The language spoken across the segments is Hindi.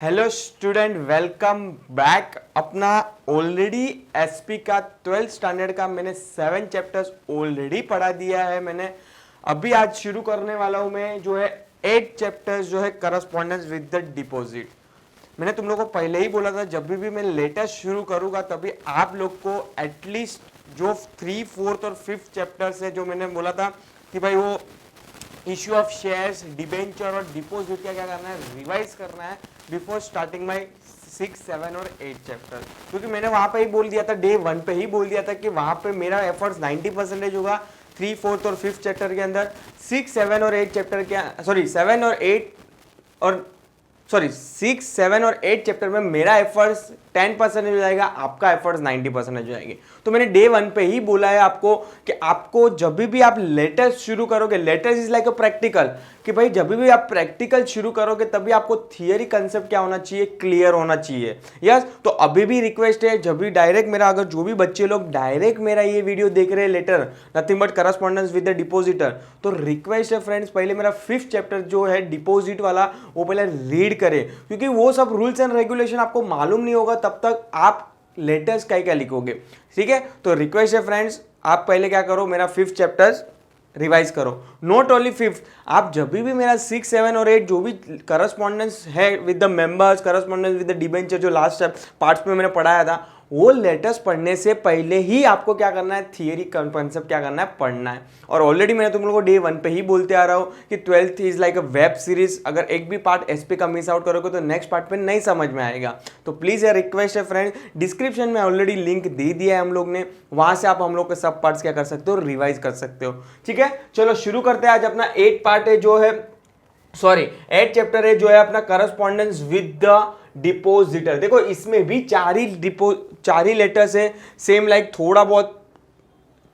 Hello student, welcome back. अपना ऑलरेडी एसपी का 12th स्टैंडर्ड का मैंने 7 चैप्टर्स ऑलरेडी पढ़ा दिया है। मैंने अभी आज शुरू करने वाला हूं मैं जो है 8 चैप्टर्स जो है करस्पॉन्डेंस विद द डिपॉजिट। मैंने तुम लोगों को पहले ही बोला था जब भी मैं लेटेस्ट शुरू करूंगा तभी आप लोग को एटलीस्ट जो 3, 4th और 5th चैप्टर्स है जो मैंने बोला था कि भाई वो इश्यू ऑफ शेयर्स, डिबेंचर और डिपॉजिट क्या क्या करना है, रिवाइज करना है बिफोर स्टार्टिंग माई 6, 7 और 8 चैप्टर। क्योंकि मैंने वहां पे ही बोल दिया था, डे 1 पे ही बोल दिया था कि वहां पे मेरा एफर्ट्स 90% होगा 3, 4th और 5th चैप्टर के अंदर। 6, 7 और 8 चैप्टर के सॉरी 7 और 8 और सॉरी 6, 7 और 8 चैप्टर में मेरा एफर्ट्स 10% हो जाएगा, आपका एफर्ट्स 90% हो जाएगी। तो मैंने डे 1 पे ही बोला है आपको कि आपको जब भी आप लेटेस्ट शुरू करोगे, latest is like a practical, कि भाई जब भी आप प्रैक्टिकल शुरू करोगे तभी आपको थियरी कंसेप्ट क्या होना चाहिए, क्लियर होना चाहिए। यस, तो अभी भी रिक्वेस्ट है, जब भी डायरेक्ट मेरा अगर जो भी बच्चे लोग डायरेक्ट मेरा ये वीडियो देख रहे हैं letter nothing but correspondence with the depositor, तो रिक्वेस्ट है फ्रेंड्स पहले मेरा 5th चैप्टर जो है डिपॉजिट वाला वो पहले रीड करें, क्योंकि वो सब रूल्स एंड रेगुलेशन आपको मालूम नहीं होगा तब तक आप लेटेस्ट क्या लिखोगे। ठीक है, तो रिक्वेस्ट है फ्रेंड्स आप पहले क्या करो, मेरा 5th चैप्टर्स रिवाइज करो। नॉट ओनली 5th, आप जब भी मेरा 6, 7 और 8 जो भी करस्पॉन्डेंस है with the members, correspondence with the debenture जो लास्ट पार्ट्स में मैंने पढ़ाया था, वो लेटेस्ट पढ़ने से पहले ही आपको क्या करना है, थियरी कंसेप्ट क्या करना है, पढ़ना है। और ऑलरेडी मैंने तुम लोगों को डे 1 पे ही बोलते आ रहा हूं कि 12th is like a web series. अगर एक भी पार्ट एसपी का मिस आउट करोगे तो नेक्स्ट पार्ट पे नहीं समझ में आएगा। तो प्लीज यार रिक्वेस्ट है फ्रेंड, डिस्क्रिप्शन में ऑलरेडी लिंक दे दिया है हम लोग ने, वहां से आप हम लोग के सब पार्ट्स क्या कर सकते हो, रिवाइज कर सकते हो। ठीक है, चलो शुरू करते हैं। आज अपना 8 पार्ट है जो है, सॉरी 8 चैप्टर है जो है अपना करस्पॉन्डेंस विद द डिपोजिटर। देखो इसमें भी चार ही लेटर्स है, सेम लाइक थोड़ा बहुत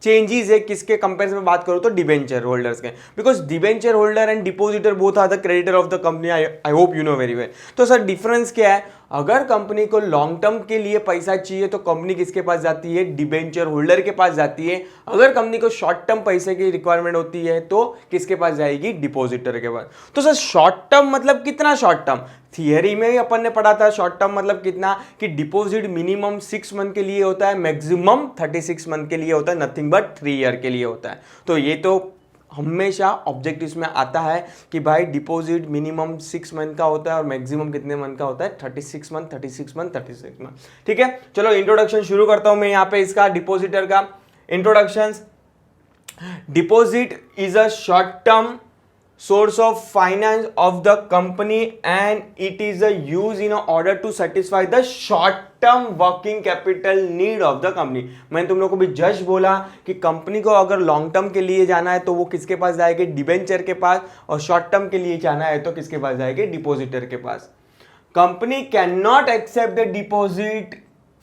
चेंजेस है। किसके कंपेरिजन में बात करूं तो डिबेंचर होल्डर्स के, because debenture holder and depositor both are the creditor of the company. I hope you know very well. तो सर डिफरेंस क्या है, अगर कंपनी को लॉन्ग टर्म के लिए पैसा चाहिए तो कंपनी किसके पास जाती है, डिबेंचर होल्डर के पास जाती है। अगर कंपनी को शॉर्ट टर्म पैसे की रिक्वायरमेंट होती है तो किसके पास जाएगी, डिपोजिटर के पास। तो सर शॉर्ट टर्म मतलब कितना शॉर्ट टर्म, थियरी में ही अपन ने पढ़ा था शॉर्ट टर्म मतलब कितना, कि डिपॉजिट मिनिमम 6 मंथ के लिए होता है, मैक्सिमम 36 मंथ के लिए होता है, नथिंग बट 3 ईयर के लिए होता है। तो ये तो हमेशा ऑब्जेक्टिव्स में आता है कि भाई डिपॉजिट मिनिमम 6 मंथ का होता है और मैक्सिमम कितने मंथ का होता है, 36 मंथ, 36 मंथ, 36 मंथ। ठीक है, चलो इंट्रोडक्शन शुरू करता हूं मैं यहाँ पे इसका डिपॉजिटर का introduction. Deposit is a short term source of finance of the company and it is a use in order to satisfy the short term working capital need of the company। मैंने तुम लोग को भी जस्ट बोला कि कंपनी को अगर लॉन्ग टर्म के लिए जाना है तो वो किसके पास जाएगी, डिबेंचर के पास, और शॉर्ट टर्म के लिए जाना है तो किसके पास जाएगी, डिपॉजिटर के पास। Company can not accept the deposit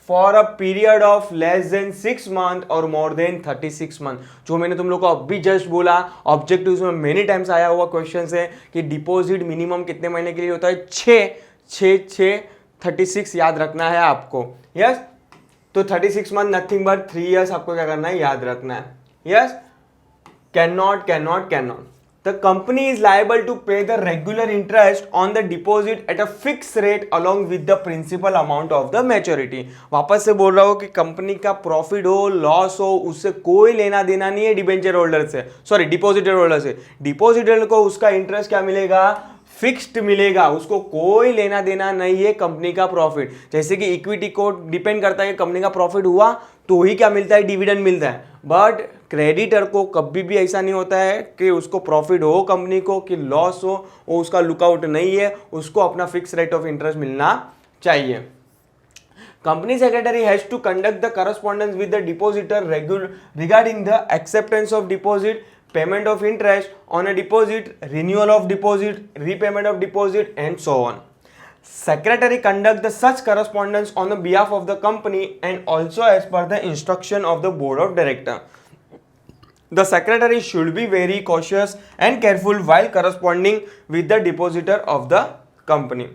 for a period of less than 6 month और मोर देन 36 मंथ। जो मैंने तुम लोग को अभी जस्ट बोला, ऑब्जेक्टिव्स में मेनी टाइम्स आया हुआ क्वेश्चन है कि डिपॉजिट मिनिमम कितने महीने के लिए होता है, 36 याद रखना है आपको। यस, तो 36 मंथ नथिंग बट 3 ईयर्स आपको क्या करना है, याद रखना है। Yes, can not the company is liable to pay the regular interest on the deposit at a fixed rate along with the principal amount of the maturity। वापस से बोल रहा हूं कि कंपनी का प्रॉफिट हो, लॉस हो, उससे कोई लेना देना नहीं है डिबेंचर होल्डर से, सॉरी डिपॉजिटर होल्डर से। डिपॉजिटर को उसका इंटरेस्ट क्या मिलेगा, फिक्स्ड मिलेगा, उसको कोई लेना देना नहीं है कंपनी का प्रॉफिट। जैसे कि इक्विटी को डिपेंड करता है कि कंपनी का प्रॉफिट हुआ तो ही क्या मिलता है, डिविडेंड मिलता है। बट क्रेडिटर को कभी भी ऐसा नहीं होता है कि उसको प्रॉफिट हो कंपनी को कि लॉस हो, वो उसका लुकआउट नहीं है, उसको अपना फिक्स रेट ऑफ इंटरेस्ट मिलना चाहिए। Company secretary has to conduct the correspondence with the depositor regarding the acceptance of deposit, payment of interest on a deposit, renewal of deposit, repayment of deposit, and so on. Secretary conduct the such correspondence on the behalf of the company and also as per the instruction of the board of director. The secretary should be very cautious and careful while corresponding with the depositor of the company.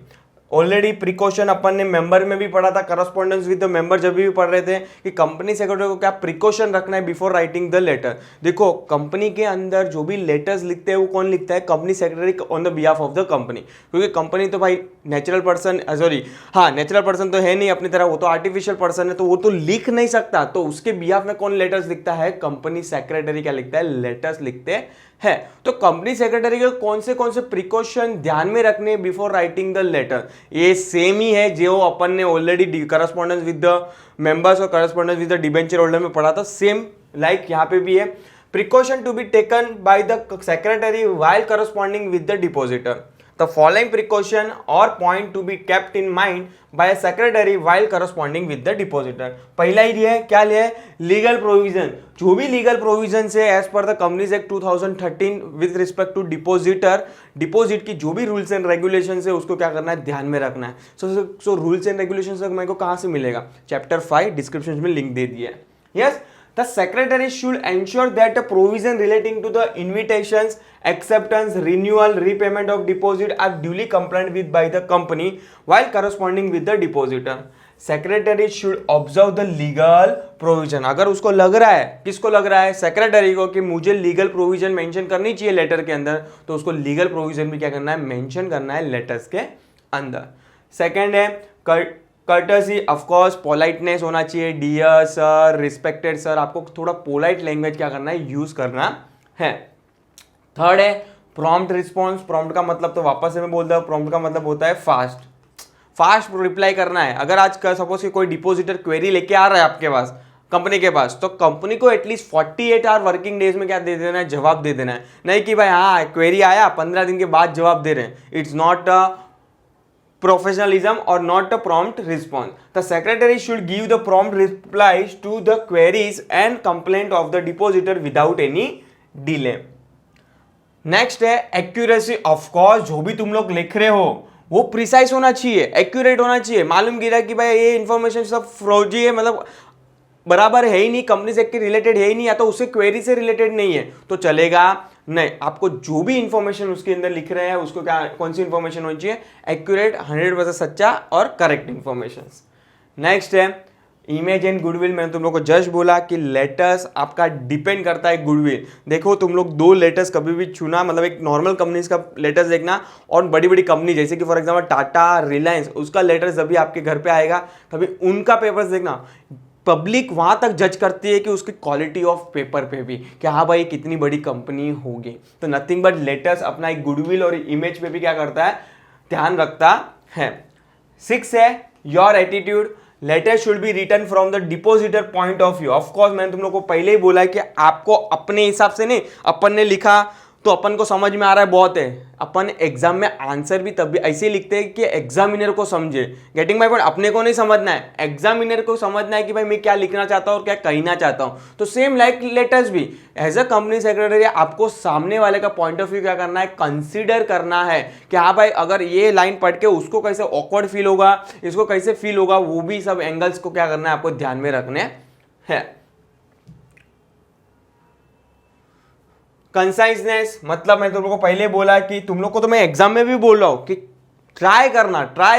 Already precaution अपन ने मेंबर में भी पढ़ा था, करस्पॉन्डेंस विद द मेंबर जब भी पढ़ रहे थे कि कंपनी सेक्रेटरी को क्या प्रिकॉशन रखना है बिफोर राइटिंग द लेटर। देखो कंपनी के अंदर जो भी लेटर्स लिखते हैं वो कौन लिखता है, company secretary on the behalf of the company, क्योंकि कंपनी तो भाई नेचुरल पर्सन, सॉरी हाँ नेचुरल पर्सन तो है नहीं अपनी तरह, वो तो आर्टिफिशियल पर्सन है, तो वो तो लिख नहीं सकता, तो उसके बिहाफ में कौन लेटर्स लिखता है, कंपनी सेक्रेटरी क्या लिखता है, लेटर्स लिखते है। तो कंपनी सेक्रेटरी के कौन से प्रिकॉशन ध्यान में रखने बिफोर राइटिंग द लेटर, ये सेम ही है जो अपन ने already correspondence with the members और correspondence with the debenture holder में पढ़ा था, सेम लाइक यहाँ पे भी है। Precaution to be taken by the secretary while corresponding with the depositor, the following precaution or point to be kept in mind by a secretary while corresponding with the depositor। पहला ही है क्या लिया है, लीगल प्रोविजन, जो भी लीगल प्रोविजन है as per the companies act 2013 with respect to depositor, deposit की जो भी रूल्स एंड रेगुलेशन है उसको क्या करना है, ध्यान में रखना है। सो रूल्स एंड रेगुलेशन मेरे को कहाँ से मिलेगा, चैप्टर 5 डिस्क्रिप्शन में लिंक दे दिया है। Yes, the secretary should ensure that a provision relating to the invitations, acceptance, renewal, repayment of deposit are duly complied with by the company while corresponding with the depositor। secretary should observe the legal provision। अगर उसको लग रहा है, किसको लग रहा है, सेक्रेटरी को, कि मुझे लीगल प्रोविजन मेंशन करनी चाहिए लेटर के अंदर, तो उसको लीगल प्रोविजन भी क्या करना है, मेंशन करना है लेटर्स के अंदर। सेकेंड है कर्टसी, ऑफकोर्स पोलाइटनेस होना चाहिए, डियर सर, रिस्पेक्टेड सर, आपको थोड़ा पोलाइट लैंग्वेज क्या करना है, यूज करना है। थर्ड है प्रॉम्प्ट रिस्पॉन्स। प्रॉम्प्ट का मतलब तो वापस से मैं बोलता हूँ, प्रॉम्प्ट का मतलब होता है फास्ट रिप्लाई करना है। अगर आज सपोज कि कोई डिपोजिटर क्वेरी लेके आ रहा है आपके पास, कंपनी के पास, तो कंपनी को एटलीस्ट 48 आवर वर्किंग डेज में क्या दे देना है, जवाब दे देना है। नहीं कि भाई हाँ क्वेरी आया 15 दिन के बाद जवाब दे रहे हैं, it's not professionalism or not a prompt response। The secretary should give the prompt replies to the queries and complaint of the depositor without any delay। Next है एक्यूरेसी। ऑफ कोर्स जो भी तुम लोग लिख रहे हो वो प्रिसाइज होना चाहिए, एक्यूरेट होना चाहिए। मालूम गिरा कि भाई ये इन्फॉर्मेशन सब फ्रॉजी है, मतलब बराबर है ही नहीं, कंपनी से रिलेटेड है ही नहीं, या तो उससे क्वेरी से रिलेटेड नहीं है, तो चलेगा नहीं। आपको जो भी इंफॉर्मेशन उसके अंदर लिख रहे हैं उसको क्या, कौन सी इंफॉर्मेशन होनी चाहिए, एक्यूरेट, 100% सच्चा और करेक्ट इंफॉर्मेशन। नेक्स्ट है इमेज एंड गुडविल। मैंने तुम लोग को जस्ट बोला कि लेटर्स आपका डिपेंड करता है गुडविल। देखो तुम लोग दो लेटर्स कभी भी चुना, मतलब एक नॉर्मल कंपनीज का लेटर्स देखना और बड़ी बड़ी कंपनी जैसे कि फॉर एग्जांपल टाटा, रिलायंस, उसका लेटर्स जब भी आपके घर पे आएगा तभी उनका पेपर्स देखना। पब्लिक वहां तक जज करती है कि उसकी क्वालिटी ऑफ पेपर पे भी, कि हाँ भाई कितनी बड़ी कंपनी होगी। तो नथिंग बट लेटर्स अपना एक गुडविल और इमेज पे भी क्या करता है, ध्यान रखता है। 6 है your attitude. Letter should be written from the depositor point of view. Of course मैंने तुम लोग को पहले ही बोला है कि आपको अपने हिसाब से नहीं, अपन ने लिखा तो अपन को समझ में आ रहा है बहुत है, अपन एग्जाम में आंसर भी तब भी ऐसे लिखते हैं कि एग्जामिनर को समझे। गेटिंग माय पॉइंट, अपने को नहीं समझना है, एग्जामिनर को समझना है कि भाई मैं क्या लिखना चाहता हूँ और क्या कहना चाहता हूँ। तो सेम लाइक लेटर्स भी, एज अ कंपनी सेक्रेटरी आपको सामने वाले का पॉइंट ऑफ व्यू क्या करना है, कंसिडर करना है कि हाँ भाई अगर ये लाइन पढ़ के उसको कैसे ऑकवर्ड फील होगा, इसको कैसे फील होगा, वो भी सब एंगल्स को क्या करना है, आपको ध्यान में रखने हैं। कंसाइजनेस, मतलब मैं तुम लोग को पहले बोला कि तुम लोग को तो मैं एग्जाम में भी बोल रहा हूं कि ट्राई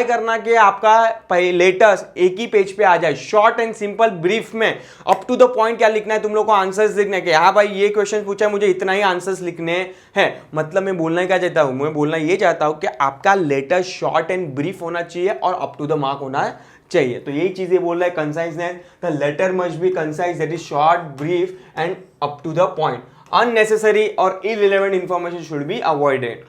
करना कि आपका लेटर्स एक ही पेज पे आ जाए, शॉर्ट एंड सिंपल ब्रीफ में, अप टू द पॉइंट। क्या लिखना है तुम लोग को, आंसर्स लिखना है कि हाँ भाई ये क्वेश्चन पूछा है, मुझे इतना ही आंसर्स लिखने हैं। मतलब मैं बोलना क्या चाहता हूं, मैं बोलना ये चाहता हूं कि आपका लेटर शॉर्ट एंड ब्रीफ होना चाहिए और अप टू द मार्क होना चाहिए। तो यही चीजें बोल रहा है conciseness, the letter must be concise, that is short, brief and up to the point. Unnecessary और irrelevant information should be avoided.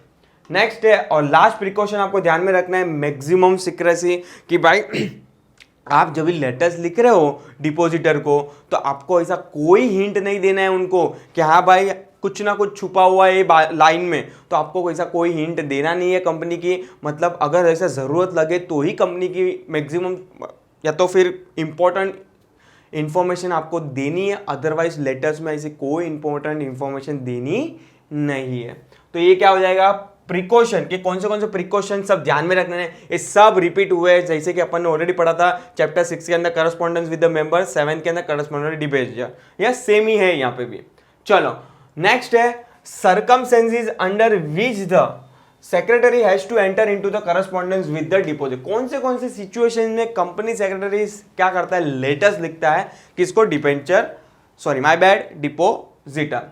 Next है और लास्ट प्रिकॉशन आपको ध्यान में रखना है, मैक्सिमम सीक्रेसी। कि भाई आप जब भी लेटर्स लिख रहे हो डिपोजिटर को, तो आपको ऐसा कोई हिंट नहीं देना है उनको कि हाँ भाई कुछ ना कुछ छुपा हुआ है लाइन में, तो आपको ऐसा कोई हिंट देना नहीं है कंपनी की। मतलब अगर ऐसा ज़रूरत लगे तो ही कंपनी की मैक्सिमम या तो फिर इंपॉर्टेंट इंफॉर्मेशन आपको देनी है, अदरवाइज लेटर्स में ऐसी कोई इंपॉर्टेंट इंफॉर्मेशन देनी नहीं है। तो ये क्या हो जाएगा, प्रिकॉशन के कौन से प्रिकॉशन सब ध्यान में रखने हैं, ये सब रिपीट हुए जैसे कि अपन ने ऑलरेडी पढ़ा था चैप्टर 6 के अंदर करस्पॉन्डेंस विद द मेंबर, 7 के अंदर करस्पॉन्डेंस डिबेट, या सेम ही है यहाँ पे भी। चलो नेक्स्ट है circumstances under which the secretary has to enter into the correspondence with the deposit. कौन से सिचुएशन में कंपनी सेक्रेटरी क्या करता है, लेटर्स लिखता है किसको, debenture, sorry my bad, depositor.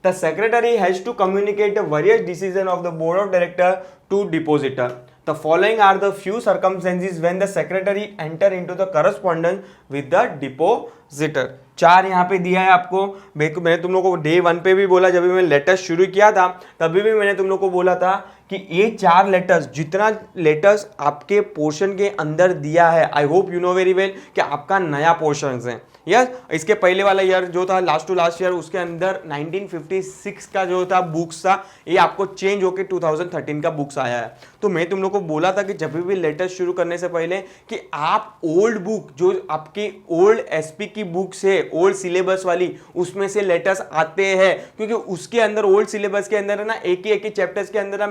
The secretary has to communicate the various decision of the board of director to depositor. The following are the few circumstances when the secretary enter into the correspondence with the depositor। चार यहाँ पे दिया है आपको। मैंने तुम लोगों को डे 1 पे भी बोला, जब भी मैंने लेटर्स शुरू किया था तभी भी मैंने तुम लोगों को बोला था कि ये 4 लेटर्स, जितना लेटर्स आपके पोर्शन के अंदर दिया है, आई hope you know very well कि आपका नया पोर्शन है। यस, इसके पहले वाला ईयर जो था लास्ट टू लास्ट ईयर, उसके अंदर 1956 का जो था बुक्स था, ये आपको चेंज होकर 2013 का बुक्स आया है। तो मैं तुम लोग को बोला था कि जब भी लेटर शुरू करने से पहले कि आप ओल्ड बुक, जो आपकी ओल्ड एसपी की बुक्स है, ओल्ड सिलेबस वाली, उसमें से लेटर्स आते हैं, क्योंकि उसके अंदर ओल्ड सिलेबस के अंदर है ना, एक ही चैप्टर्स के अंदर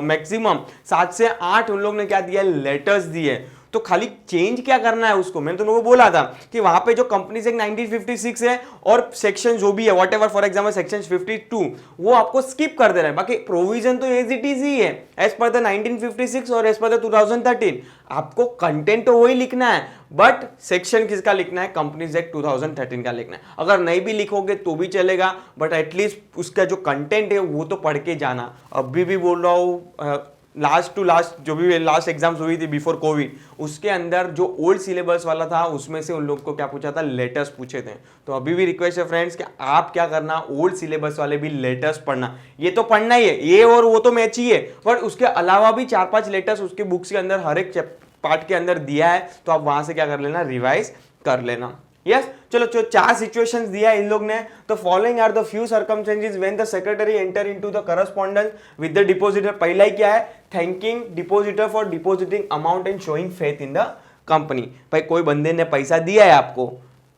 मैक्सिमम 7 से 8 उन लोग ने क्या दिया, लेटर्स दिए। तो खाली चेंज क्या करना है उसको, मैंने तुम लोगों को बोला था कि वहां पे जो कंपनी से 1956 है और सेक्शन जो भी है, what ever, for example section 52, वो आपको स्किप कर दे रहा है। बाकी प्रोविजन तो एज इट इज ही है, एज पर द 1956 और एज पर द 2013। आपको कंटेंट तो वही लिखना है, बट सेक्शन किसका लिखना है, कंपनीज एक्ट 2013 का लिखना है। अगर नहीं भी लिखोगे तो भी चलेगा, बट एटलीस्ट उसका जो कंटेंट है वो तो पढ़ के जाना। अभी भी बोल रहा हूँ, लास्ट टू लास्ट जो भी लास्ट एग्जाम्स हुई थी बिफोर कोविड, उसके अंदर जो ओल्ड सिलेबस वाला था उसमें से उन लोग को क्या पूछा था, लेटर्स पूछे थे। तो अभी भी रिक्वेस्ट है फ्रेंड्स कि आप क्या करना, ओल्ड सिलेबस वाले भी लेटर्स पढ़ना। ये तो पढ़ना ही है, ये और वो तो मैच ही है, पर उसके अलावा भी 4-5 लेटर्स उसके बुक्स के अंदर हर एक पार्ट के अंदर दिया है, तो आप वहां से क्या कर लेना, रिवाइज कर लेना। यस, चलो 4 सिचुएशंस दिया इन लोग ने। तो following are the few circumstances when the secretary enter into the correspondence with the depositor. पहला ही क्या है, thanking depositor for depositing amount and showing faith in the company. भाई कोई बंदे ने पैसा दिया है आपको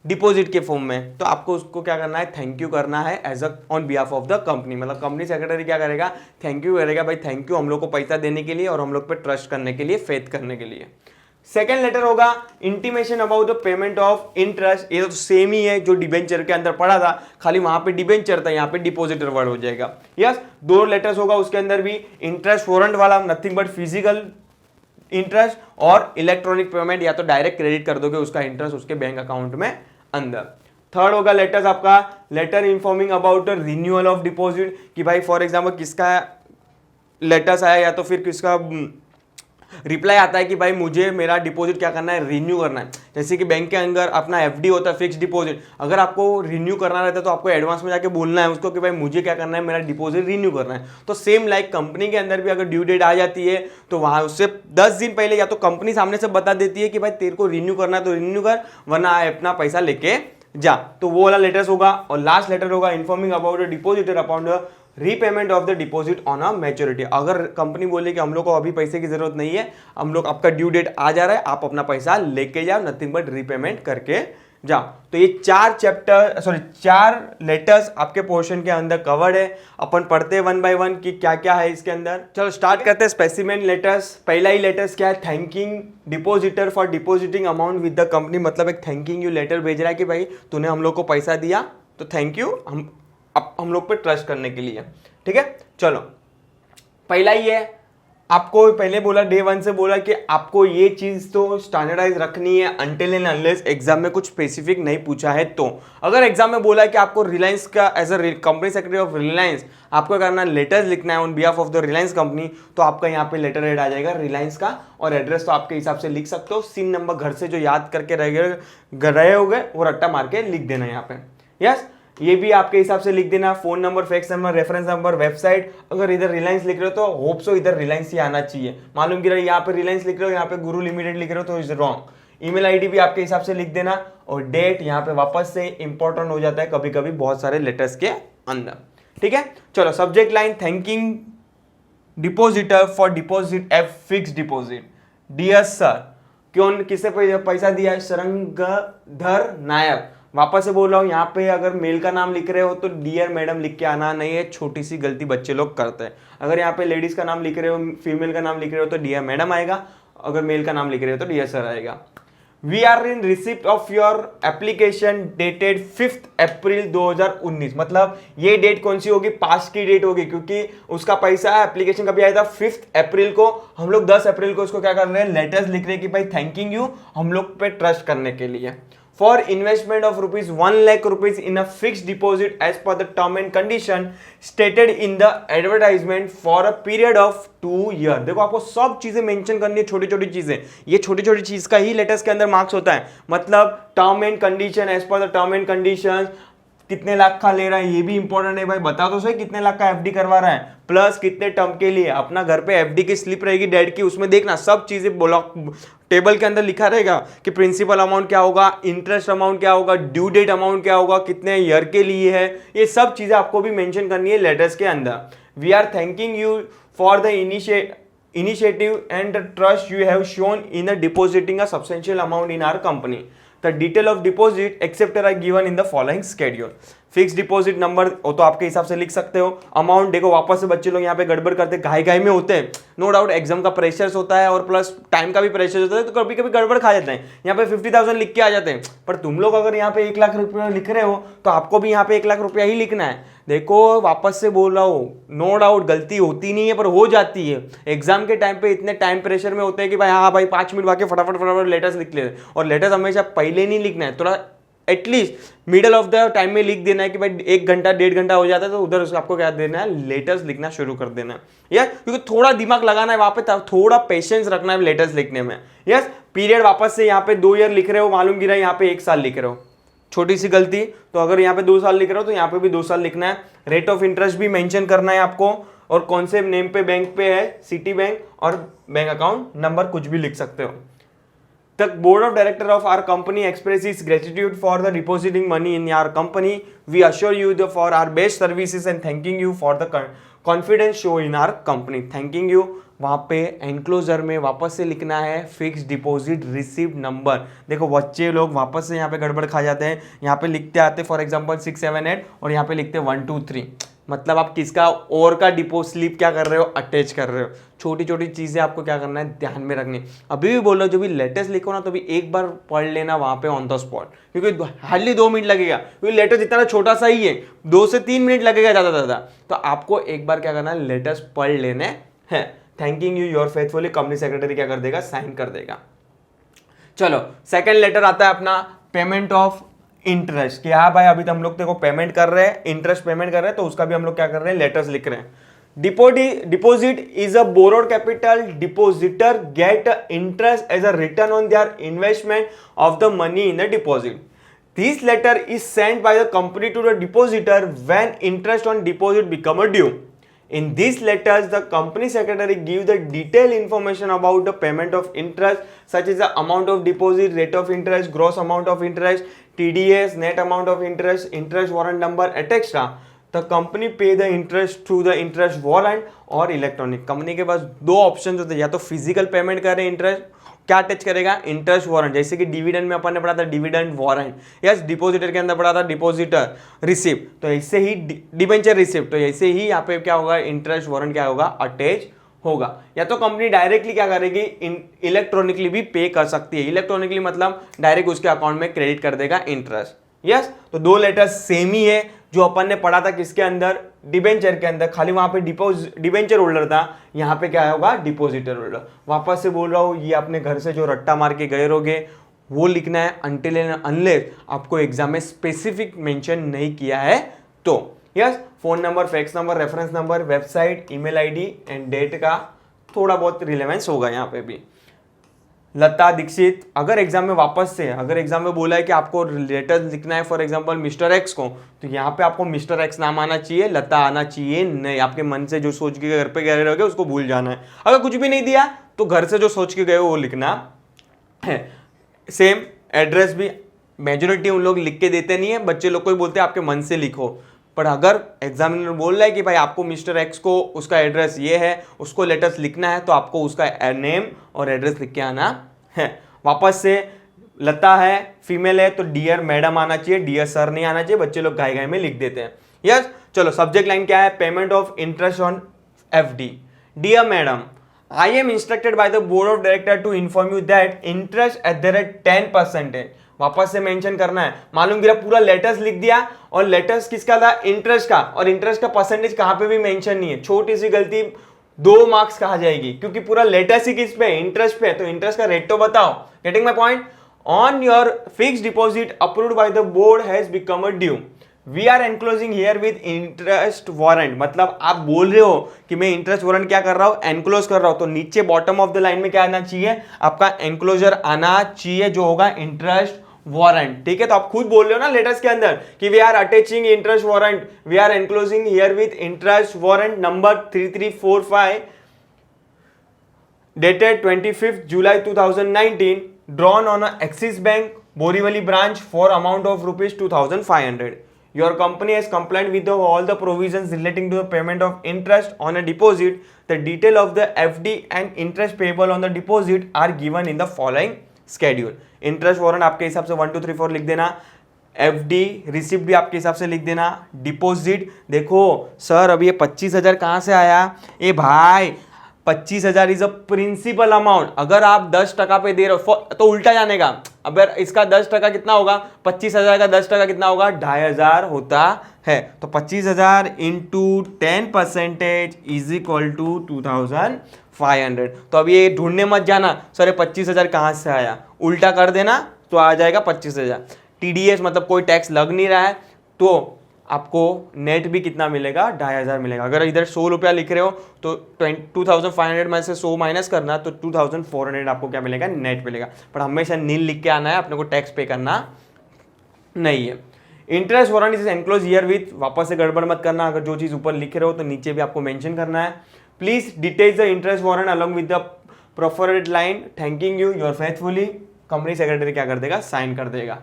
डिपॉजिट के फॉर्म में, तो आपको उसको क्या करना है, थैंक यू करना है as a on behalf of the company. मतलब कंपनी सेक्रेटरी क्या करेगा, थैंक यू करेगा, भाई थैंक यू हम लोग को पैसा देने के लिए और हम लोग पे ट्रस्ट करने के लिए, फेथ करने के लिए। सेकेंड लेटर होगा intimation about the payment of interest. ये तो सेम ही है जो डिबेंचर के अंदर पड़ा था, खाली वहां पे डिबेंचर था, यहाँ पे डिपॉजिटर वर्ड हो जाएगा। यस, 2 लेटर्स होगा उसके अंदर भी, इंटरेस्ट वारंट वाला, नथिंग बट फिजिकल इंटरेस्ट, और इलेक्ट्रॉनिक पेमेंट, या तो डायरेक्ट क्रेडिट कर दोगे उसका इंटरेस्ट उसके बैंक अकाउंट में अंदर। थर्ड होगा लेटर्स आपका, letter informing about renewal of deposit, कि भाई फॉर एग्जाम्पल किसका लेटर्स आया या तो फिर किसका रिप्लाई आता है कि भाई मुझे मेरा डिपॉजिट क्या करना है, रिन्यू करना है। जैसे कि बैंक के अंदर अपना एफडी होता है, फिक्स डिपॉजिट, अगर आपको रिन्यू करना रहता है तो आपको एडवांस में जाके बोलना है उसको कि भाई मुझे क्या करना है, मेरा डिपॉजिट रिन्यू करना है। तो सेम लाइक कंपनी के अंदर भी अगर ड्यू डेट आ जाती है तो वहां उससे 10 दिन पहले या तो कंपनी सामने से बता देती है कि भाई तेरे को रिन्यू करना है तो रिन्यू कर, वरना अपना पैसा लेके जा। तो वो वाला लेटर्स होगा। और लास्ट लेटर होगा informing about the depositor upon the repayment of the deposit on a maturity. अगर कंपनी बोले कि हम लोग को अभी पैसे की जरूरत नहीं है, हम लोग आपका ड्यू डेट आ जा रहा है, आप अपना पैसा लेके जाओ, नथिंग बट रीपेमेंट करके जाओ। तो ये 4 लेटर्स आपके पोर्शन के अंदर कवर्ड है। अपन पढ़ते हैं 1 by 1 कि क्या क्या है इसके अंदर। चलो स्टार्ट करते हैं स्पेसिमेन लेटर्स। पहला ही लेटर्स क्या है, thanking depositor for depositing amount with the company. मतलब एक थैंकिंग यू लेटर भेज रहा है कि भाई तूने हम लोग को पैसा दिया तो थैंक यू, हम लोग पे ट्रस्ट करने के लिए। ठीक है, चलो पहला ही है, आपको पहले बोला डे 1 से बोला कि आपको ये चीज तो स्टैंडर्डाइज रखनी है अनटिल एंड अनलेस एग्जाम में कुछ स्पेसिफिक नहीं पूछा है। तो अगर एग्जाम में बोला कि आपको रिलायंस का as a company secretary of Reliance आपको करना लेटर्स लिखना है on behalf of the Reliance company, तो आपका यहाँ पे लेटर हेड आ जाएगा रिलायंस का, और एड्रेस तो आपके हिसाब से लिख सकते हो। सिम नंबर घर से जो याद करके रहे होगे वो रट्टा मार के लिख देना यहाँ पे। यस, ये भी आपके हिसाब से लिख देना। Phone number, fax number, reference number, website. अगर इधर रिलायंस लिख रहे हो तो होप सो इधर रिलायंस ही आना चाहिए। मालूम कि यहाँ पे रिलायंस लिख रहे हो, यहाँ पे गुरु लिमिटेड लिख रहे हो तो इज रॉन्ग। ईमेल आईडी भी आपके हिसाब से लिख देना, और डेट यहाँ पे वापस से इंपॉर्टेंट हो जाता है कभी कभी बहुत सारे लेटर्स के अंदर। ठीक है, चलो subject line thanking depositor for deposit F fix deposit. Dear sir, क्यों किसे पैसा दिया है, शरंगधर नायक। वापस से बोल रहा हूँ, यहाँ पे अगर मेल का नाम लिख रहे हो तो डियर मैडम लिख के आना नहीं है, छोटी सी गलती बच्चे लोग करते हैं। अगर यहाँ पे लेडीज का नाम लिख रहे हो, फीमेल का नाम लिख रहे हो तो डियर मैडम आएगा, अगर मेल का नाम लिख रहे हो तो डियर सर आएगा। We are in receipt of your application dated 5 April 2019। मतलब ये डेट कौन सी होगी, पास्ट की डेट होगी, क्योंकि उसका पैसा एप्लीकेशन कभी आया था 5 अप्रैल को। हम लोग 10 अप्रैल को उसको क्या कर रहे हैं, लेटर्स लिख रहे हैं कि भाई थैंकिंग यू हम लोग पे ट्रस्ट करने के लिए। For investment of rupees 1 lakh rupees in a fixed deposit as per the term and condition stated in the advertisement for a period of 2 year। देखो आपको सब चीजें मेंशन करनी है, छोटी छोटी चीजें। ये छोटी छोटी चीज का ही लेटर्स के अंदर मार्क्स होता है। मतलब term and condition, as per the term and condition, कितने लाख का ले रहा है ये भी इंपॉर्टेंट है भाई, बता तो सही कितने लाख का एफडी करवा रहा है, प्लस कितने टर्म के लिए। अपना घर पे एफडी की स्लिप रहेगी डैड की, उसमें देखना सब चीजें ब्लॉक टेबल के अंदर लिखा रहेगा कि प्रिंसिपल अमाउंट क्या होगा, इंटरेस्ट अमाउंट क्या होगा, ड्यू डेट अमाउंट क्या होगा, कितने ईयर के लिए है। ये सब चीजें आपको भी मेंशन करनी है लेटर्स के अंदर। We are thanking you for the initiative and the trust you have shown in depositing a substantial amount in our company. The detail of deposit accepted are given in the following schedule। Fix deposit number वो तो आपके हिसाब से लिख सकते हो। अमाउंट देखो, वापस से बच्चे लोग यहाँ पे गड़बड़ करते, घाई घाई में होते हैं। नो डाउट एग्जाम का प्रेशर होता है और प्लस टाइम का भी प्रेशर होता है, तो कभी कभी गड़बड़ खा जाते हैं। यहाँ पे 50,000 लिख के आ जाते हैं, पर तुम लोग अगर यहाँ पे 1 लाख रुपया लिख रहे हो तो आपको भी यहाँ पे 1 लाख रुपया ही लिखना है। देखो वापस से बोल रहा हूँ, नो डाउट गलती होती नहीं है पर हो जाती है। एग्जाम के टाइम पे इतने टाइम प्रेशर में होते हैं कि भाई हाँ भाई 5 मिनट बाकी फटाफट फटाफट लेटर्स लिख ले, और लेटर्स हमेशा पहले नहीं लिखना है, थोड़ा at least middle of the time में लिख देना है कि भाई 1 घंटा 1.5 घंटा हो जाता है तो उधर आपको क्या देना है, लेटर्स लिखना शुरू कर देना है यार, क्योंकि थोड़ा दिमाग लगाना है वहां पे, थोड़ा पेशेंस रखना है लेटर्स लिखने में। यस, पीरियड वापस से यहाँ पे 2 ईयर लिख रहे हो, मालूम गिरा यहाँ पे 1 साल लिख रहे हो, छोटी सी गलती। तो अगर यहाँ पे 2 साल लिख रहे हो तो यहाँ पे भी 2 साल लिखना है। रेट ऑफ इंटरेस्ट भी मेंशन करना है आपको, और कौन से नेम पे बैंक पे है, सिटी बैंक और बैंक अकाउंट नंबर कुछ भी लिख सकते हो। The board of director of our company expresses gratitude for the depositing money in our company. We assure you for our best services and thanking you for the confidence show in our company. Thanking you वहाँ पे एनक्लोजर में वापस से लिखना है फिक्स डिपॉजिट रिसीव्ड नंबर। देखो बच्चे लोग वापस से यहाँ पे गड़बड़ खा जाते हैं, यहाँ पे लिखते आते फॉर एग्जांपल 6 7 8 और यहाँ पे लिखते 1 2 3, मतलब आप किसका और का डिपो स्लिप क्या कर रहे हो, अटैच कर रहे हो। छोटी छोटी चीजें आपको क्या करना है, ध्यान में रखनी। अभी भी बोल रहा हूँ, जो भी लेटेस्ट लिखो ना तो भी एक बार पढ़ लेना वहां पे ऑन द स्पॉट, क्योंकि हार्डली 2 मिनट लगेगा, क्योंकि लेटेस्ट इतना छोटा सा ही है, 2 से 3 मिनट लगेगा ज्यादा ज्यादा। तो आपको एक बार क्या करना है, लेटेस्ट पढ़ लेने हैं। Thanking you your faithfully, company secretary क्या कर देगा, साइन कर देगा। चलो सेकेंड लेटर आता है अपना पेमेंट ऑफ इंटरेस्ट, कि हाँ भाई अभी तो हम लोग देखो पेमेंट कर रहे हैं, इंटरेस्ट पेमेंट कर रहे हैं, तो उसका भी हम लोग क्या कर रहे हैं, लेटर्स लिख रहे हैं। Deposit is a borrowed capital, depositor get interest as a return on their investment of the money in the deposit. This letter is sent by the company to the depositor when interest on deposit become a due. In these letters, the company secretary gives the detailed information about the payment of interest, such as the amount of deposit, rate of interest, gross amount of interest, TDS, net amount of interest, interest warrant number, etc. The company pay the interest through the interest warrant और इलेक्ट्रॉनिक। कंपनी के पास 2 ऑप्शन होते हैं, या तो फिजिकल पेमेंट करे इंटरेस्ट, क्या अटैच करेगा, इंटरेस्ट वारंट, जैसे कि डिविडेंड में अपन ने पढ़ा था डिविडेंड वारंट, यस डिपॉजिटर के अंदर पढ़ा था डिपॉजिटर रिसिप्ट, तो ऐसे ही डिबेंचर रिसिप्ट, तो ऐसे ही यहाँ पे क्या होगा, इंटरेस्ट वारंट क्या होगा, अटैच होगा। या तो कंपनी डायरेक्टली क्या करेगी, इलेक्ट्रॉनिकली भी पे कर सकती है। इलेक्ट्रॉनिकली मतलब डायरेक्ट उसके अकाउंट में क्रेडिट कर देगा इंटरेस्ट। यस, तो 2 लेटर सेम ही है जो अपन ने पढ़ा था किसके अंदर, डिबेंचर के अंदर, खाली वहां पे डिबेंचर होल्डर था, यहाँ पे क्या होगा, डिपॉजिटर होल्डर। वापस से बोल रहा हूँ, ये अपने घर से जो रट्टा मार के गए रहोगे वो लिखना है, अनटिल एंड अनलेस आपको एग्जाम में स्पेसिफिक मेंशन नहीं किया है तो। Yes, phone number, fax number, reference number, website, email ID and date का थोड़ा बहुत रिलेवेंस होगा यहाँ पे भी। लता दीक्षित, अगर एग्जाम में वापस से अगर एग्जाम में बोला है कि आपको लेटर लिखना है फॉर एग्जांपल मिस्टर एक्स को, तो यहाँ पे आपको मिस्टर एक्स नाम आना चाहिए, लता आना चाहिए नहीं। आपके मन से जो सोच के घर पे गए रहोगे उसको भूल जाना है। अगर कुछ भी नहीं दिया तो घर से जो सोच के गए वो लिखना है। सेम एड्रेस भी मेजोरिटी उन लोग लिख के देते नहीं है, बच्चे लोग को ही बोलते हैं आपके मन से लिखो। पर अगर एग्जामिनर बोल रहा है कि भाई आपको मिस्टर एक्स को उसका एड्रेस ये है, उसको लेटर्स लिखना है, तो आपको उसका नेम और एड्रेस लिख के आना है। वापस से लता है, फीमेल है, तो डियर मैडम आना चाहिए, डियर सर नहीं आना चाहिए, बच्चे लोग गाय गाय में लिख देते हैं। यस, चलो सब्जेक्ट लाइन क्या है, payment of interest on FD. Dear madam, I am instructed by the board of director to inform you that interest at the rate 10% है। वापस से मेंशन करना है। मालूम गिरा पूरा लेटर्स लिख दिया और लेटर्स किसका था, इंटरेस्ट का, और इंटरेस्ट का परसेंटेज कहां पे भी मेंशन नहीं है। छोटी सी गलती 2 मार्क्स कहा जाएगी, क्योंकि पूरा लेटर्स ही किस पे, इंटरेस्ट पे, तो इंटरेस्ट का रेट तो बताओ। Getting my point. On your fix deposit approved by the board has become a due, we are enclosing here with interest warrant. मतलब आप बोल रहे हो कि मैं इंटरेस्ट वारंट क्या कर रहा हूं, एनक्लोज कर रहा हूं, तो नीचे बॉटम ऑफ द लाइन में क्या आना चाहिए, आपका एनक्लोजर आना चाहिए, जो होगा इंटरेस्ट वारंट। ठीक है, तो आप खुद बोल रहे हो ना लेटर्स के अंदर कि we are attaching interest warrant, we are enclosing here with interest warrant number 3345 dated 25th July 2019, drawn on a Axis Bank Borivali branch for amount of rupees 2,500. Your company has complied with all the provisions relating to the payment of interest on a deposit. The detail of the FD and interest payable on the deposit are given in the following schedule. Interest warrant आपके हिसाब से 1 2 3 4 लिख देना, FD रिसिप्ट भी आपके हिसाब से लिख देना, डिपॉजिट देखो सर अभी ये 25,000 कहाँ से आया, ए भाई 25,000 इज अ प्रिंसिपल अमाउंट। अगर आप 10% पे दे रहे हो तो उल्टा जाने का, अगर इसका 10% कितना होगा, 25,000 का 10% कितना होगा, 2,500 होता है। तो 25,000 इंटू 10% इज इक्वल टू 2,500। तो अब ये ढूंढने मत जाना सर ये 25,000 कहाँ से आया, उल्टा कर देना तो आ जाएगा 25,000। TDS मतलब कोई टैक्स लग नहीं रहा है, तो आपको नेट भी कितना मिलेगा, 2,500 मिलेगा। अगर इधर 100 रुपया लिख रहे हो तो 2,500 में से 100 माइनस करना, तो 2,400 आपको क्या मिलेगा, नेट मिलेगा। पर हमेशा नील लिख के आना है, अपने को टैक्स पे करना नहीं है। Interest warrant is enclose here with, वापस से गड़बड़ मत करना, अगर जो चीज ऊपर लिख रहे हो तो नीचे भी आपको मेंशन करना है। Please detail the interest warrant along with the proffered line, thanking you your faithfully. Company secretary क्या कर देगा, साइन कर देगा।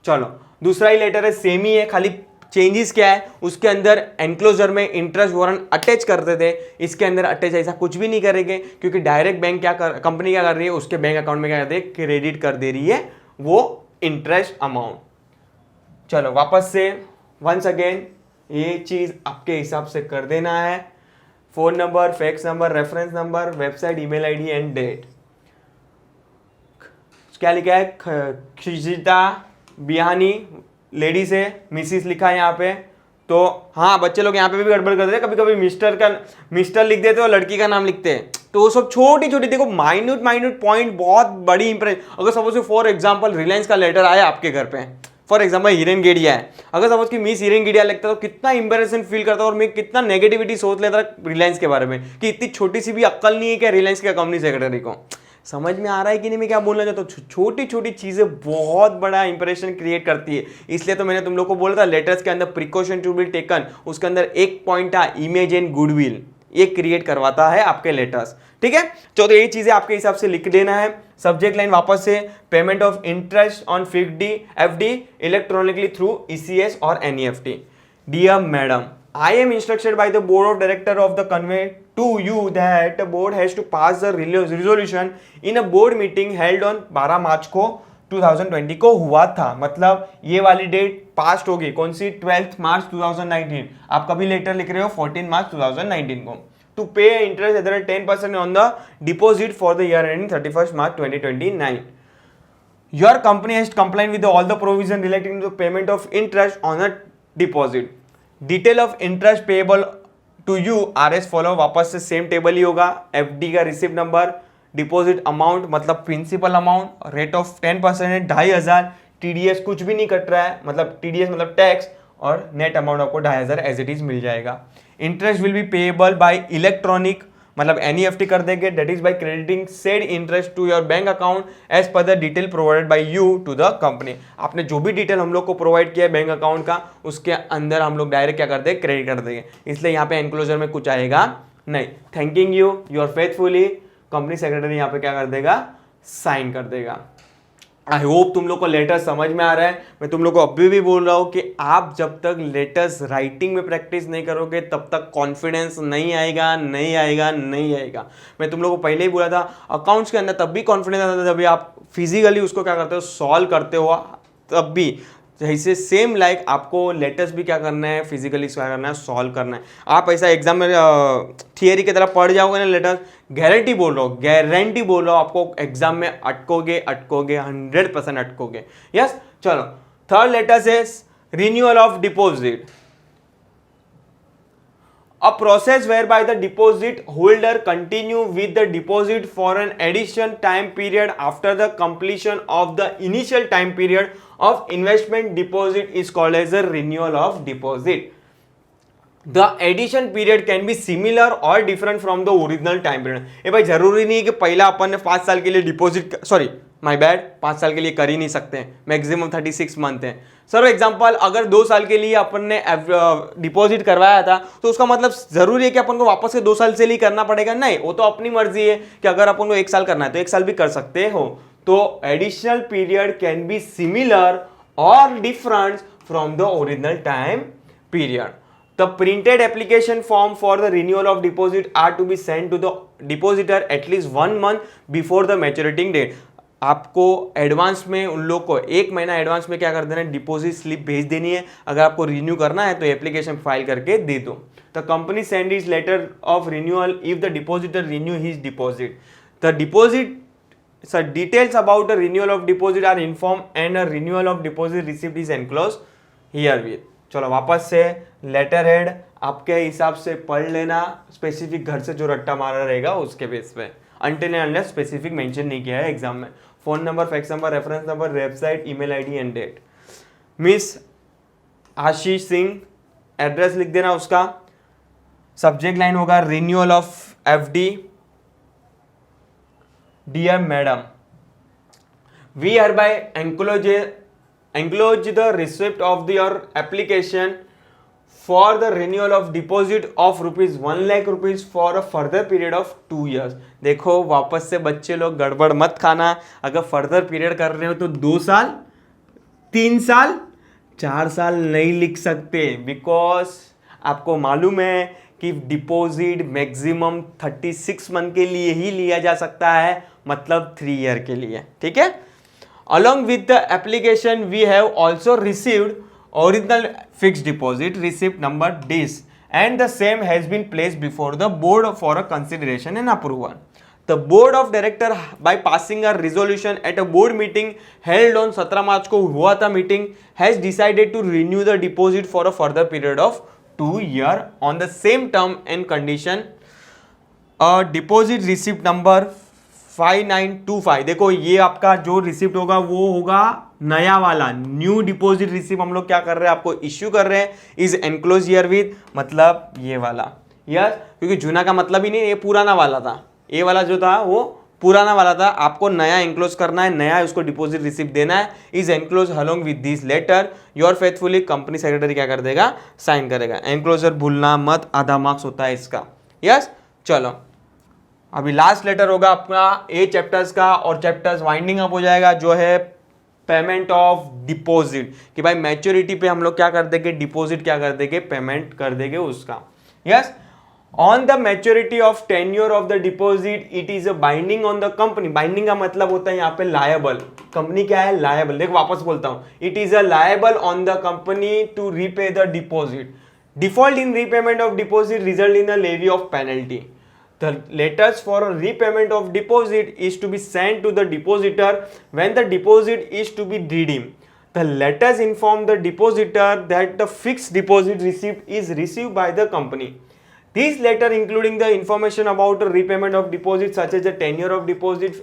चलो दूसरा ही लेटर है, सेम ही है, खाली चेंजेस क्या है, उसके अंदर एनक्लोजर में इंटरेस्ट वारंट अटैच करते थे, इसके अंदर अटैच ऐसा कुछ भी नहीं करेंगे, क्योंकि डायरेक्ट बैंक कंपनी क्या कर रही है, उसके बैंक अकाउंट में क्या कर रही है, क्रेडिट कर दे रही है वो इंटरेस्ट अमाउंट। चलो वापस से वंस अगेन ये चीज आपके हिसाब से कर देना है। Phone number, fax number, reference number, website, email ID and date. क्या लिखा है, क्षिता बिहानी, लेडीज है, मिसिस लिखा है यहाँ पे। तो हाँ बच्चे लोग यहाँ पे भी गड़बड़ करते हैं, कभी कभी मिस्टर लिख देते और लड़की का नाम लिखते हैं, तो वो सब छोटी छोटी, देखो माइन्यूट पॉइंट बहुत बड़ी इंप्रेस। अगर सपोज फॉर एग्जांपल रिलायंस का लेटर आया आपके घर पे, फॉर एग्जांपल हिरेन गेडिया है, अगर सपोज कि मिस हिरेन गेडिया लगता तो कितना इंप्रेशन फील करता और मैं कितना नेगेटिविटी सोच लेता रिलायंस के बारे में, कि इतनी छोटी सी भी अक्ल नहीं है क्या रिलायंस के कंपनी सेक्रेटरी को। समझ में आ रहा है कि नहीं मैं क्या बोलना चाहता हूँ, छोटी छोटी चीजें बहुत बड़ा इंप्रेशन क्रिएट करती है। इसलिए तो मैंने तुम लोग को बोला था लेटर्स के अंदर प्रिकॉशन टू बी टेकन, उसके अंदर एक पॉइंट था इमेज एंड गुडविल, ये क्रिएट करवाता है आपके लेटर्स। ठीक है, तो ये चीजें आपके हिसाब से लिख देना है। सब्जेक्ट लाइन वापस से, payment of interest on fixed FD electronically through ECS और NEFT। Dear madam, I am instructed by the board of director of the convey to you that the board has to pass the resolution in a board meeting held on 12 मार्च को 2020 को हुआ था। मतलब ये वाली डेट पास्ट होगी, कौन सी, 12 मार्च 2019। आप कभी लेटर लिख रहे हो 14 मार्च 2019 को। टू पे interest eight 10% on the deposit for the year ending 31 March 2029। Your company has complied with all the provision relating to the payment of interest on a deposit. Detail of interest payable to you are as follow, वापस से सेम टेबल ही होगा। FD का रिसिप्ट नंबर, डिपॉजिट अमाउंट मतलब principal amount, rate of 10% 2,500, TDS कुछ भी नहीं कट रहा है, मतलब TDS मतलब टैक्स, और नेट अमाउंट आपको 2,500 एज इट इज मिल जाएगा। Interest will be payable by electronic, मतलब NEFT कर देंगे, that is by crediting said interest to your bank account as per the detail provided by you to the company. आपने जो भी डिटेल हम लोग को प्रोवाइड किया है बैंक अकाउंट का, उसके अंदर हम लोग डायरेक्ट क्या कर देंगे, क्रेडिट कर देंगे। इसलिए यहाँ पे एनक्लोजर में कुछ आएगा नहीं। Thanking you your faithfully, company secretary यहाँ पे क्या कर देगा, साइन कर देगा। आई होप तुम लोग को लेटर समझ में आ रहा है। मैं तुम लोग को अभी भी बोल रहा हूँ कि आप जब तक लेटर्स राइटिंग में प्रैक्टिस नहीं करोगे तब तक कॉन्फिडेंस नहीं आएगा। मैं तुम लोग को पहले ही बोला था, अकाउंट्स के अंदर तब भी कॉन्फिडेंस आता था जब भी आप फिजिकली उसको क्या करते हो, सॉल्व करते हो, तब भी जैसे सेम लाइक आपको लेटेस्ट भी क्या करना है, फिजिकली क्या करना है, सॉल्व करना है। आप ऐसा एग्जाम में थियरी की तरह पढ़ जाओगे ना लेटेस्ट, गारंटी बोल रहा हूँ, गारंटी बोल रहा हूँ, आपको एग्जाम में अटकोगे 100% अटकोगे। यस, चलो third latest is renewal of deposit, a process whereby the deposit holder continue with the deposit for an additional time period after the completion of the initial time period of investment deposit is called as a renewal of deposit. The addition period can be similar or different from the original time period. ये भाई जरूरी नहीं है कि पहला अपन ने 5 साल के लिए डिपॉजिट, सॉरी माय बैड, 5 साल के लिए कर ही नहीं सकते हैं, मैक्सिमम 36 मंथ है। सर एग्जांपल, अगर 2 साल के लिए अपन ने डिपॉजिट करवाया था तो उसका मतलब जरूरी है कि अपन को वापस से 2 साल से ही करना पड़ेगा? नहीं, वो तो अपनी मर्जी है कि अगर अपन को 1 साल करना है तो 1 साल भी कर सकते हो। तो additional period can be similar और different from the original time period. The printed application form for the renewal of deposit are to be sent to the depositor at least 1 month before the maturity date. आपको एडवांस में उन लोग को 1 महीना एडवांस में क्या कर देना है, डिपॉजिट स्लिप भेज देनी है। अगर आपको रिन्यू करना है तो एप्लीकेशन फाइल करके दे दो। The company send is letter of renewal if the depositor renew his deposit. The deposit sir details about the renewal of deposit are inform and a renewal of deposit receipt is enclose here with. चलो वापस से लेटर हेड आपके हिसाब से पढ़ लेना, स्पेसिफिक घर से जो रट्टा मारा रहेगा उसके बेस पे, until and unless specific mention नहीं किया है एग्जाम में। Phone number, fax number, reference number, website, email ID and date. Miss Ashish Singh, address लिख देना उसका। सब्जेक्ट लाइन होगा renewal of FD. Dear madam, we are by enclose the receipt of your application for the renewal of deposit of ₹1 lakh for a further period of 2 years। देखो वापस से बच्चे लोग गड़बड़ मत खाना, अगर फर्दर पीरियड कर रहे हो तो 2 साल, 3 साल, 4 साल नहीं लिख सकते, बिकॉज आपको मालूम है कि डिपॉजिट मैक्सिमम 36 मंथ के लिए ही लिया जा सकता है, मतलब 3 ईयर के लिए। ठीक है, along with the application we have also received original fixed deposit receipt number this, and the same has been placed before the board for a consideration and approval. The board of director by passing a resolution at a board meeting held on 17 मार्च को हुआ था meeting, has decided to renew the deposit for a further period of 2 years on the same term and condition. A deposit receipt number 5925। देखो ये आपका जो रिसिप्ट होगा वो होगा नया वाला, न्यू डिपॉजिट रिसिप्ट हम लोग क्या कर रहे हैं, आपको इश्यू कर रहे हैं, इज एनक्लोज हियर विद, मतलब ये वाला। यस, क्योंकि जूना का मतलब ही नहीं, ये पुराना वाला था, ये वाला जो था वो पुराना वाला था, आपको नया एनक्लोज करना है, नया उसको डिपॉजिट रिसिप्ट देना है। Is enclose along with this letter your faithfully, company secretary क्या कर देगा, साइन करेगा। एनक्लोजर भूलना मत, आधा मार्क्स होता है इसका। यस, चलो अभी लास्ट लेटर होगा अपना ए चैप्टर्स का, और चैप्टर्स वाइंडिंग अप हो जाएगा, जो है पेमेंट ऑफ डिपॉजिट, कि भाई मैच्योरिटी पे हम लोग क्या कर देंगे, डिपॉजिट क्या कर देंगे, पेमेंट कर देंगे उसका। Yes, on the maturity of tenure of the deposit it is a binding on the company. Binding का मतलब होता है यहाँ पे लायबल, कंपनी क्या है, लायबल। देखो वापस बोलता हूँ, it is a liable on the company to repay the deposit. Default in repayment of deposit result in a levy of penalty. The letters for a repayment of deposit is to be sent to the depositor when the deposit is to be redeemed. The letters inform the depositor that the fixed deposit receipt is received by the company. These letters including the information about the repayment of deposit such as the tenure of deposit,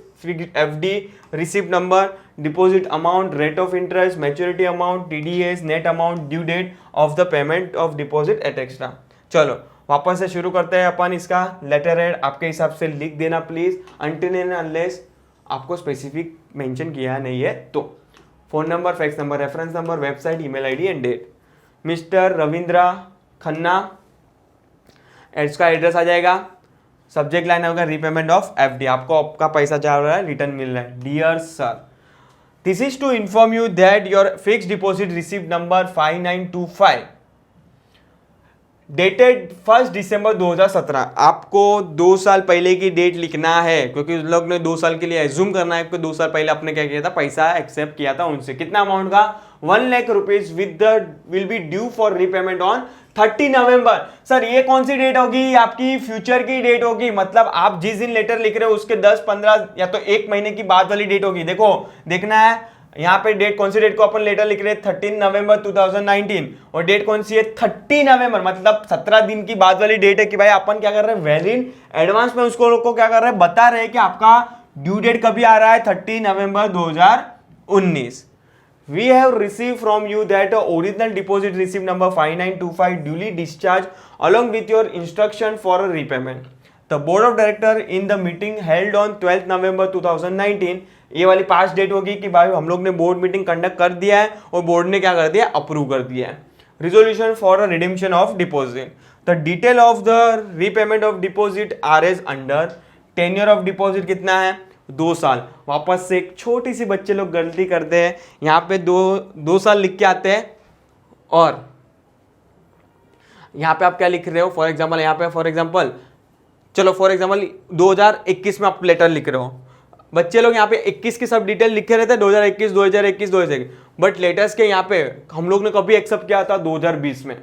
FD, receipt number, deposit amount, rate of interest, maturity amount, TDS, net amount, due date of the payment of deposit, etc. चलो वापस से शुरू करते हैं अपन इसका। लेटर हेड आपके हिसाब से लिख देना प्लीज, अनटिल एंड अनलेस आपको स्पेसिफिक मेंशन किया नहीं है तो। Phone number, fax number, reference number, website, email ID and date. Mister Ravindra Khanna, इसका एड्रेस आ जाएगा। सब्जेक्ट लाइन होगा रीपेमेंट ऑफ एफडी, आपको आपका पैसा जा रहा है, रिटर्न मिल रहा है। Dear sir, this is to inform you that your fixed deposit receipt number 5925 dated 1 December 2017। आपको 2 साल पहले की डेट लिखना है, क्योंकि उन लोग ने 2 साल के लिए एज्यूम करना है कि 2 साल पहले आपने क्या किया था, पैसा एक्सेप्ट किया था उनसे। कितना अमाउंट का? 1 lakh rupees will be due for repayment on 30 November. Sir ये कौन सी डेट होगी? आपकी फ्यूचर की डेट होगी, मतलब आप जिस दिन लेटर लिख रहे हो उसके 10-15 या तो 1 महीने की बाद वाली डेट होगी। देखो देखना है यहाँ पे डेट, कौन सी डेट को अपन लेटर लिख रहे हैं? 13 नवंबर 2019। और डेट कौन सी है? 30 नवंबर, मतलब 17 दिन की बाद वाली डेट है कि भाई अपन क्या कर रहे हैं, वेल इन एडवांस में उसको लोग को क्या कर रहे हैं, बता रहे हैं कि आपका ड्यू डेट कभी आ रहा है, 30 नवंबर 2019। We have received from you that original deposit receipt number 5925 duly discharged along with your instruction for a repayment. The board of director in the meeting held on 12th November 2019, ये वाली पास डेट होगी कि भाई हम लोग ने बोर्ड मीटिंग कंडक्ट कर दिया है और बोर्ड ने क्या कर दिया, अप्रूव कर दिया है। Resolution for a redemption of deposit. The detail of the repayment of deposit are as under. Tenure of deposit कितना है? 2 साल। वापस से एक छोटी सी बच्चे लोग गलती करते हैं, यहाँ पे 2 साल लिख के आते हैं और यहाँ पे आप क्या लिख रहे हो? फॉर एग्जाम्पल यहाँ पे फॉर एग्जाम्पल 2021 में आप लेटर लिख रहे हो। बच्चे लोग यहाँ पे 21 की सब डिटेल लिखे रहते हैं, 2021, बट लेटर्स के यहाँ पे हम लोग ने कभी एक्सेप्ट किया था 2020 में,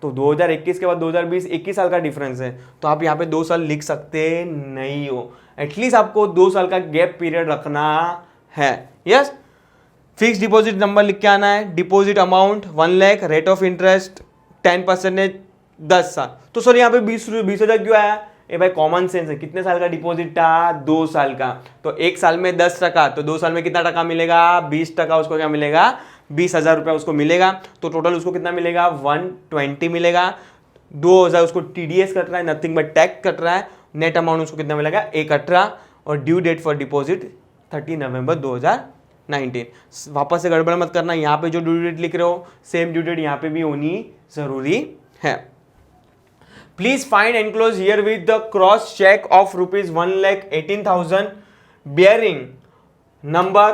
तो 2021 के बाद 2020 21 साल का डिफरेंस है, तो आप यहाँ पे 2 साल लिख सकते नहीं हो। एटलीस्ट आपको 2 साल का गैप पीरियड रखना है। यस, फिक्स डिपॉजिट नंबर लिख के आना है। Deposit amount 1 lakh, rate of interest 10%, 10 साल। तो सर यहाँ पे 20,000 क्यों आया? ए भाई कॉमन सेंस है, कितने साल का डिपॉजिट था? 2 साल का। तो 1 साल में 10%, तो 2 साल में कितना टका मिलेगा? 20%। उसको क्या मिलेगा? 20,000 रुपया उसको मिलेगा। तो टोटल उसको कितना मिलेगा? 120 मिलेगा। 2,000 उसको TDS कट रहा है, नथिंग बट टैक्स कट रहा है। नेट अमाउंट उसको कितना मिलेगा? 118। और ड्यू डेट फॉर डिपॉजिट 30 नवंबर 2019। वापस से गड़बड़ मत करना, यहाँ पे जो ड्यू डेट लिख रहे हो सेम ड्यू डेट यहाँ पे भी होनी जरूरी है। Please find enclosed here with the cross check of rupees 1,18,000 bearing number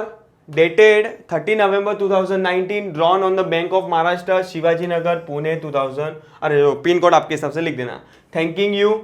dated 30 November 2019 drawn on the Bank of Maharashtra Shivaji Nagar Pune 2000। अरे पिन कोड आपके हिसाब से लिख देना। Thanking you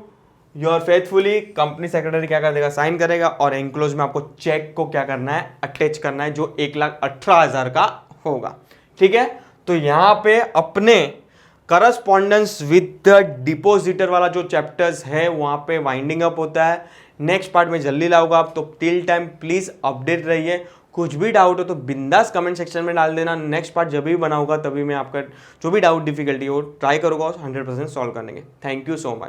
your faithfully. Company secretary क्या कर देगा? साइन करेगा। और एंक्लोज में आपको चेक को क्या करना है? अटैच करना है, जो 1,18,000 का होगा। ठीक है, तो यहाँ पे अपने करस्पॉन्डेंस विद द डिपोजिटर वाला जो चैप्टर्स है वहां पे वाइंडिंग अप होता है। नेक्स्ट पार्ट में जल्दी लाऊंगा आप, तो टिल टाइम प्लीज अपडेट रहिए। कुछ भी डाउट हो तो बिंदास कमेंट सेक्शन में डाल देना। नेक्स्ट पार्ट जब भी बनाऊंगा तभी मैं आपका जो भी डाउट डिफिकल्टी हो ट्राई करूंगा 100% सॉल्व करने के। Thank you so much.